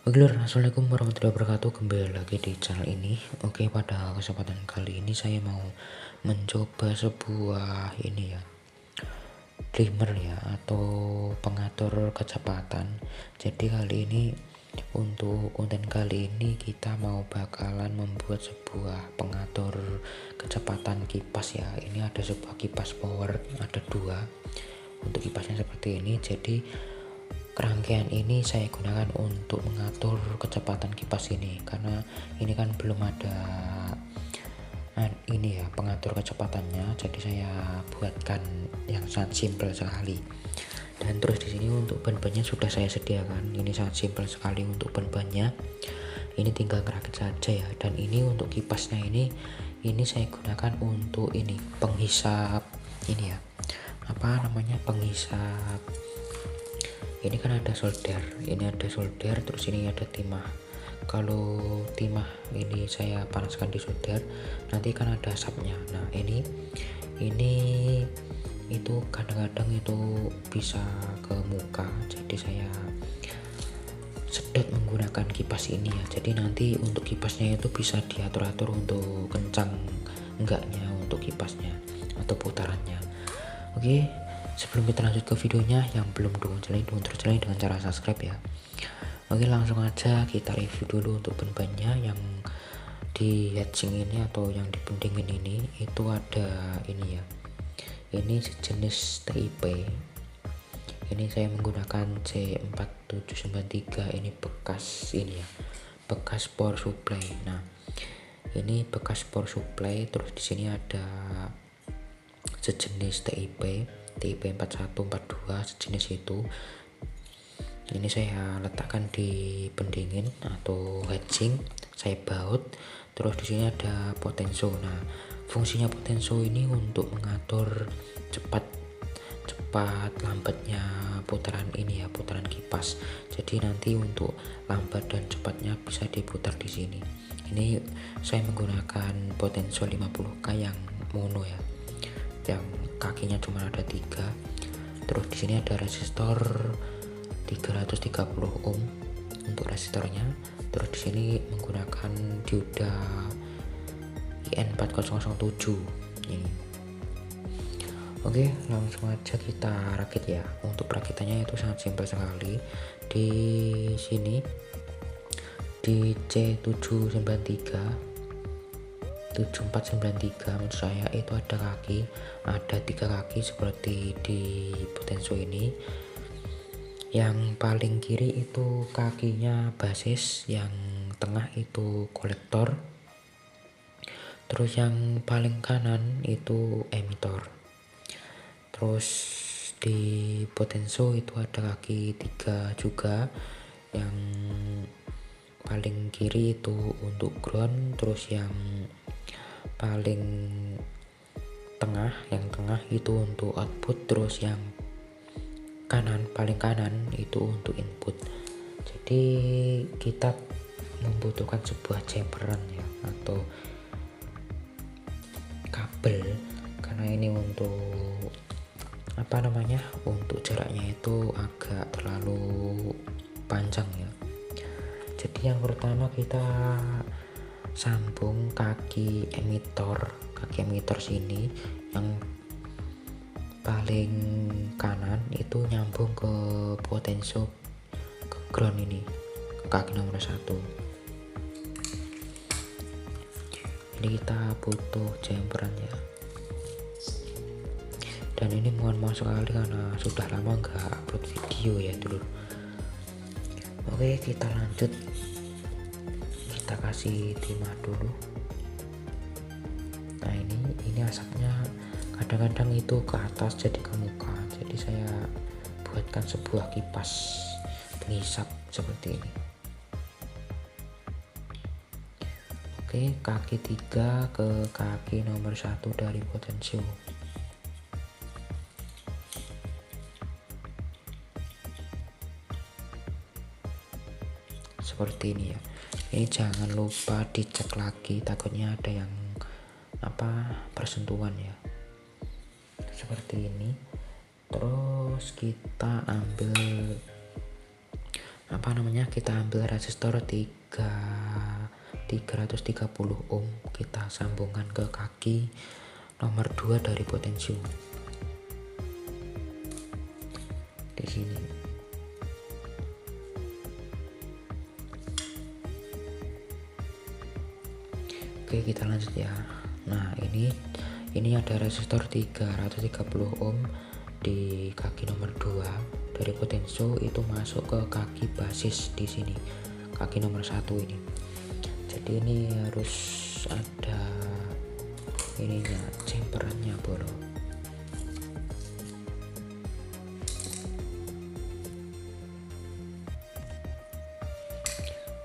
Oke lur, assalamualaikum warahmatullahi wabarakatuh. Kembali lagi di channel ini. Oke, pada kesempatan kali ini saya mau mencoba sebuah ini ya, dimmer ya, atau pengatur kecepatan. Jadi kali ini untuk konten kali ini kita mau bakalan membuat sebuah pengatur kecepatan kipas ya. Ini ada sebuah kipas power, ada dua. Untuk kipasnya seperti ini. Jadi kerangkaian ini saya gunakan untuk mengatur kecepatan kipas ini, karena ini kan belum ada ini ya, pengatur kecepatannya. Jadi saya buatkan yang sangat simpel sekali. Dan terus di sini untuk ban-bannya sudah saya sediakan. Ini sangat simpel sekali untuk ban-bannya. Ini tinggal ngerakit saja ya. Dan ini untuk kipasnya ini saya gunakan untuk ini penghisap ini ya. Apa namanya? Penghisap. Ini kan ada solder, terus ini ada timah. Kalau timah ini saya panaskan di solder, nanti kan ada asapnya. Nah ini itu kadang-kadang itu bisa ke muka, jadi saya sedot menggunakan kipas ini ya. Jadi nanti untuk kipasnya itu bisa diatur-atur untuk kencang enggaknya untuk kipasnya atau putarannya. Oke, sebelum kita lanjut ke videonya, yang belum dukung channel dengan cara subscribe ya. Oke, langsung aja kita review dulu untuk ban-bannya. Yang di heatsink ini atau yang di pendingin ini itu ada ini ya, ini sejenis TIP. Ini saya menggunakan C4793. Ini bekas ini ya, bekas power supply. Nah ini bekas power supply. Terus di sini ada sejenis TIP 4142 sejenis itu. Ini saya letakkan di pendingin atau heatsink, saya baut. Terus di sini ada potenso. Nah fungsinya potenso ini untuk mengatur cepat lambatnya putaran ini ya, putaran kipas. Jadi nanti untuk lambat dan cepatnya bisa diputar di sini. Ini saya menggunakan potenso 50K yang mono ya, yang kakinya cuma ada 3. Terus di sini ada resistor 330 ohm untuk resistornya. Terus di sini menggunakan dioda IN4007 ini. Oke, langsung aja kita rakit ya. Untuk perakitannya itu sangat simpel sekali. Di sini di C7493 maksud saya itu ada 3 kaki seperti di potenso ini. Yang paling kiri itu kakinya basis, yang tengah itu kolektor, terus yang paling kanan itu emitor. Terus di potenso itu ada kaki 3 juga. Yang paling kiri itu untuk ground, terus yang paling yang tengah itu untuk output, terus yang paling kanan itu untuk input. Jadi kita membutuhkan sebuah chamberan ya, atau kabel, karena ini untuk untuk jaraknya itu agak terlalu panjang ya. Jadi yang pertama kita sambung kaki emitor sini, yang paling kanan itu nyambung ke potenso, ke ground ini, ke kaki nomor 1. Ini kita butuh chamberan ya. Dan ini mohon maaf sekali karena sudah lama nggak upload video ya dulu. Oke, kita lanjut. Kita kasih timah dulu. Nah ini asapnya kadang-kadang itu ke atas jadi ke muka. Jadi saya buatkan sebuah kipas penghisap seperti ini. Oke, kaki 3 ke kaki nomor 1 dari potensio. Seperti ini ya. Ini jangan lupa dicek lagi, takutnya ada yang persentuhan ya, seperti ini. Terus kita ambil kita ambil resistor 330 ohm, kita sambungkan ke kaki nomor 2 dari potensio di sini. Oke, kita lanjut ya. Nah, ini ada resistor 330 ohm di kaki nomor 2 dari potensio, itu masuk ke kaki basis di sini, kaki nomor 1 ini. Jadi ini harus ada ininya, jemperannya bolong.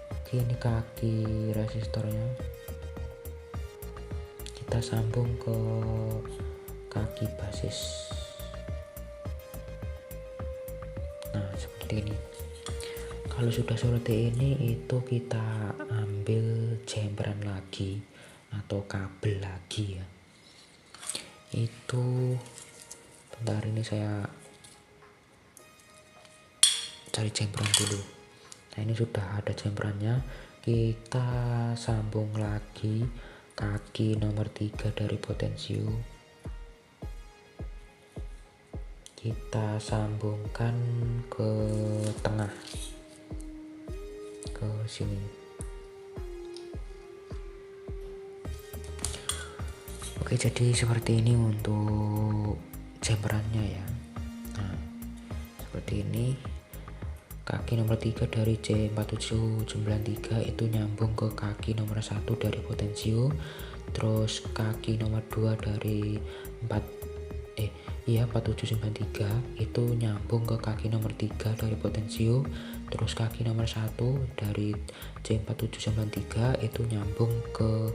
Oke, ini kaki resistornya kita sambung ke kaki basis. Nah, seperti ini. Kalau sudah seperti ini, itu kita ambil jemperan lagi atau kabel lagi ya. Itu bentar, ini saya cari jemperan dulu. Nah, ini sudah ada jemperannya. Kita sambung lagi kaki nomor 3 dari potensio, kita sambungkan ke tengah, ke sini. Oke, jadi seperti ini untuk jemperannya ya. Nah, seperti ini. Kaki nomor 3 dari C4793 itu nyambung ke kaki nomor 1 dari potensio, terus kaki nomor 2 dari 4793 itu nyambung ke kaki nomor 3 dari potensio, terus kaki nomor 1 dari C4793 itu nyambung ke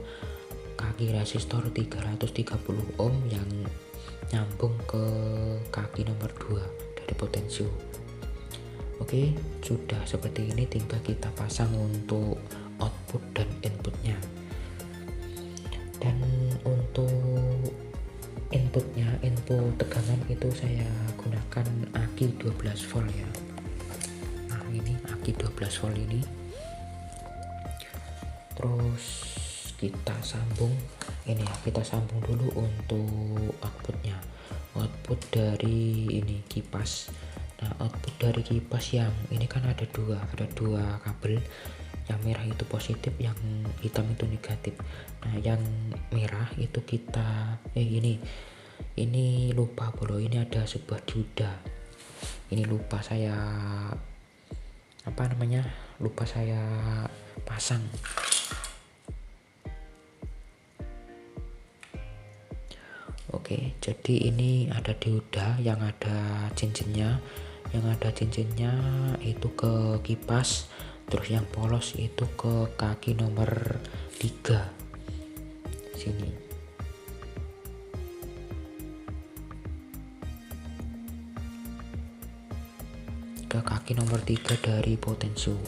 kaki resistor 330 ohm yang nyambung ke kaki nomor 2 dari potensio. Oke, sudah seperti ini, tinggal kita pasang untuk output dan inputnya. Dan untuk inputnya, input tegangan itu saya gunakan aki 12 volt ya. Nah, ini aki 12 volt ini. Terus kita sambung ini ya, kita sambung dulu untuk outputnya. Output dari ini kipas. Nah, output dari kipas yang ini kan ada dua kabel, yang merah itu positif, yang hitam itu negatif. Nah, yang merah itu kita ini lupa bro, ini ada sebuah dioda. Ini lupa saya pasang. Oke, jadi ini ada dioda yang ada cincinnya. Yang ada cincinnya itu ke kipas, terus yang polos itu ke kaki nomor 3 sini. Ke kaki nomor 3 dari potensio.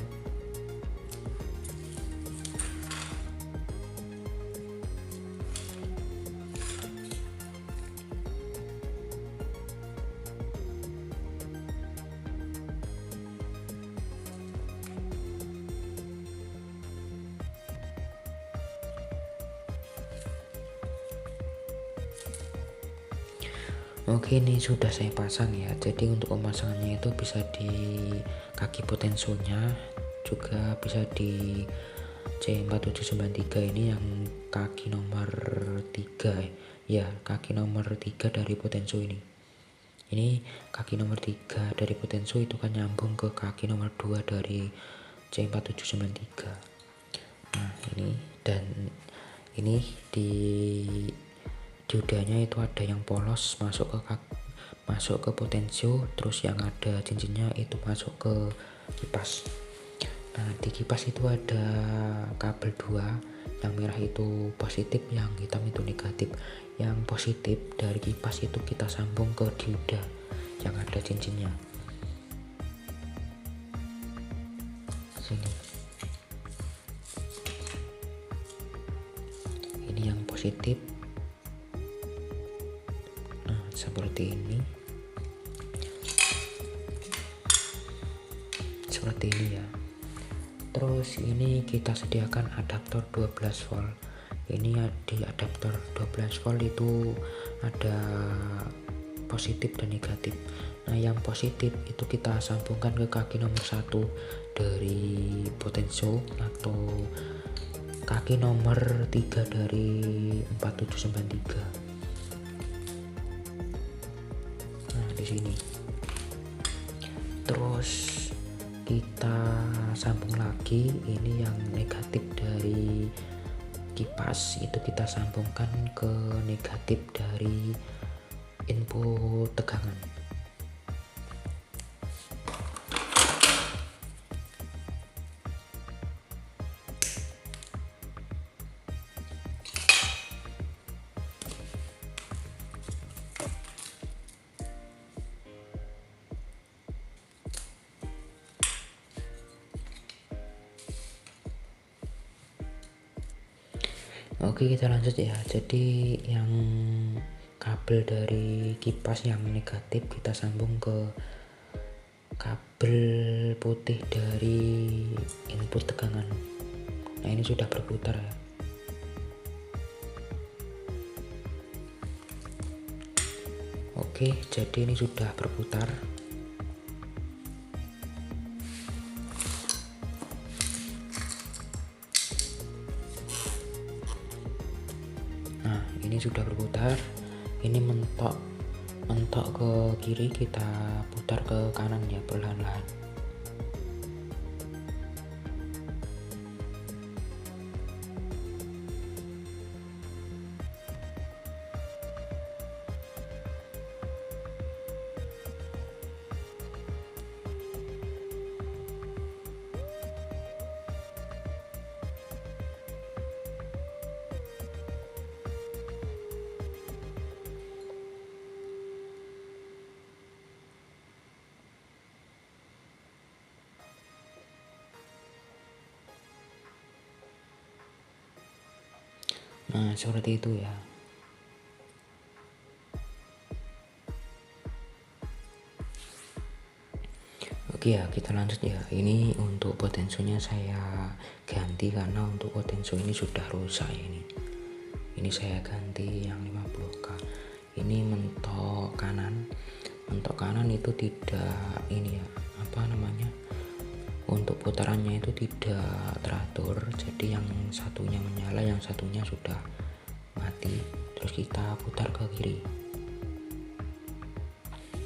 Oke, ini sudah saya pasang ya. Jadi untuk pemasangannya itu bisa di kaki potensionya, juga bisa di C4793 ini yang kaki nomor 3 ya, kaki nomor 3 dari potensio ini. Ini kaki nomor 3 dari potensio itu kan nyambung ke kaki nomor 2 dari C4793. Nah, ini dan ini di diodanya itu ada yang polos masuk ke potensio, terus yang ada cincinnya itu masuk ke kipas. Nah, di kipas itu ada kabel 2, yang merah itu positif, yang hitam itu negatif. Yang positif dari kipas itu kita sambung ke dioda yang ada cincinnya sini. Ini yang positif. Seperti seperti ini ya. Terus ini kita sediakan adaptor 12 volt. Ini di adaptor 12 volt itu ada positif dan negatif. Nah, yang positif itu kita sambungkan ke kaki nomor 1 dari potensio atau kaki nomor 3 dari 4793. Nah, di sini. Terus kita sambung lagi, ini yang negatif dari kipas itu kita sambungkan ke negatif dari input tegangan. Oke, kita lanjut ya. Jadi yang kabel dari kipas yang negatif kita sambung ke kabel putih dari input tegangan. Nah, ini sudah berputar ya. Oke, jadi ini sudah berputar. Nah, ini sudah berputar. Ini mentok ke kiri, kita putar ke kanan ya, perlahan-lahan. Nah, seperti itu ya. Oke ya, kita lanjut ya. Ini untuk potensionya saya ganti karena untuk potensio ini sudah rusak ini. Ini saya ganti yang 50K. Ini mentok kanan. Mentok kanan itu tidak ini ya, apa namanya? Untuk putarannya itu tidak teratur, jadi yang satunya menyala, yang satunya sudah mati. Terus kita putar ke kiri.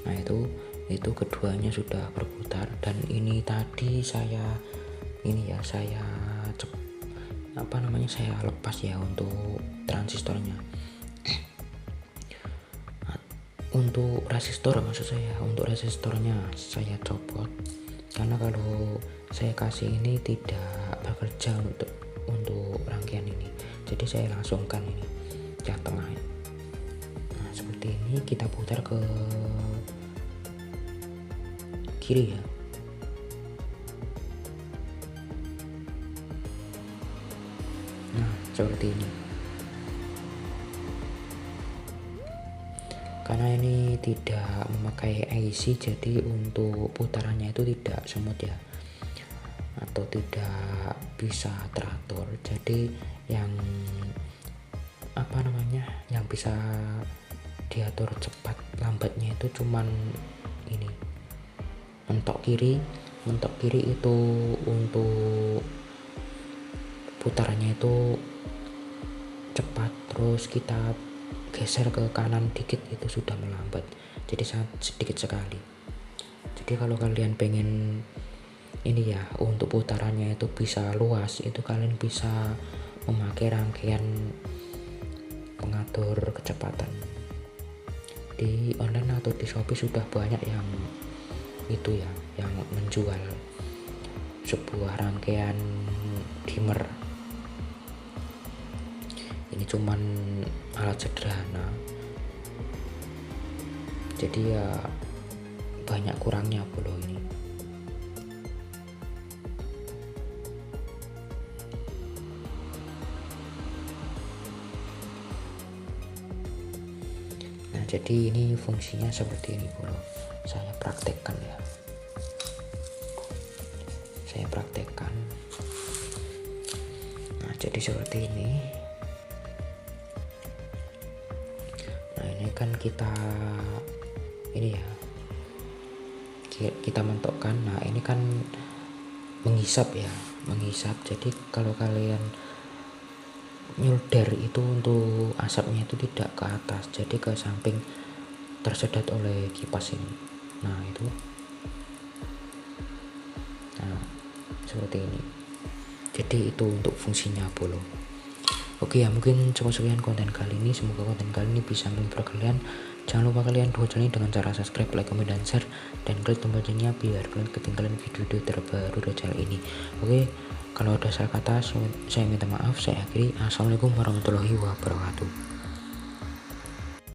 Nah, itu keduanya sudah berputar. Dan ini tadi saya saya lepas ya untuk transistornya. Untuk resistor, maksud saya untuk resistornya saya copot karena kalau saya kasih ini tidak bekerja untuk rangkaian ini, jadi saya langsungkan ini yang tengah. Nah, seperti ini kita putar ke kiri ya. Nah, seperti ini. Karena ini tidak memakai IC, jadi untuk putarannya itu tidak smooth ya, atau tidak bisa teratur. Jadi yang yang bisa diatur cepat lambatnya itu cuman ini mentok kiri itu untuk putarannya itu cepat, terus kita geser ke kanan dikit itu sudah melambat, jadi sangat sedikit sekali. Jadi kalau kalian pengen ini ya, untuk putarannya itu bisa luas, itu kalian bisa memakai rangkaian pengatur kecepatan. Di online atau di Shopee sudah banyak yang itu ya, yang menjual sebuah rangkaian dimmer. Ini cuman alat sederhana, jadi ya banyak kurangnya loh ini. Nah, jadi ini fungsinya seperti ini bro, saya praktekkan ya. jadi seperti ini. Nah ini kan kita ini ya, kita mentokkan. Nah ini kan menghisap ya, menghisap. Jadi kalau kalian nyulder itu untuk asapnya itu tidak ke atas, jadi ke samping, tersedot oleh kipas ini. Nah itu, nah seperti ini. Jadi itu untuk fungsinya bolong. Oke ya, mungkin cukup sekian konten kali ini. Semoga konten kali ini bisa menghibur kalian. Jangan lupa kalian dukung channel ini dengan cara subscribe, like, komen, dan share, dan klik tombol loncengnya biar kalian ketinggalan video-video terbaru dari channel ini. Oke, kalau ada salah kata saya minta maaf. Saya akhiri. Assalamualaikum warahmatullahi wabarakatuh.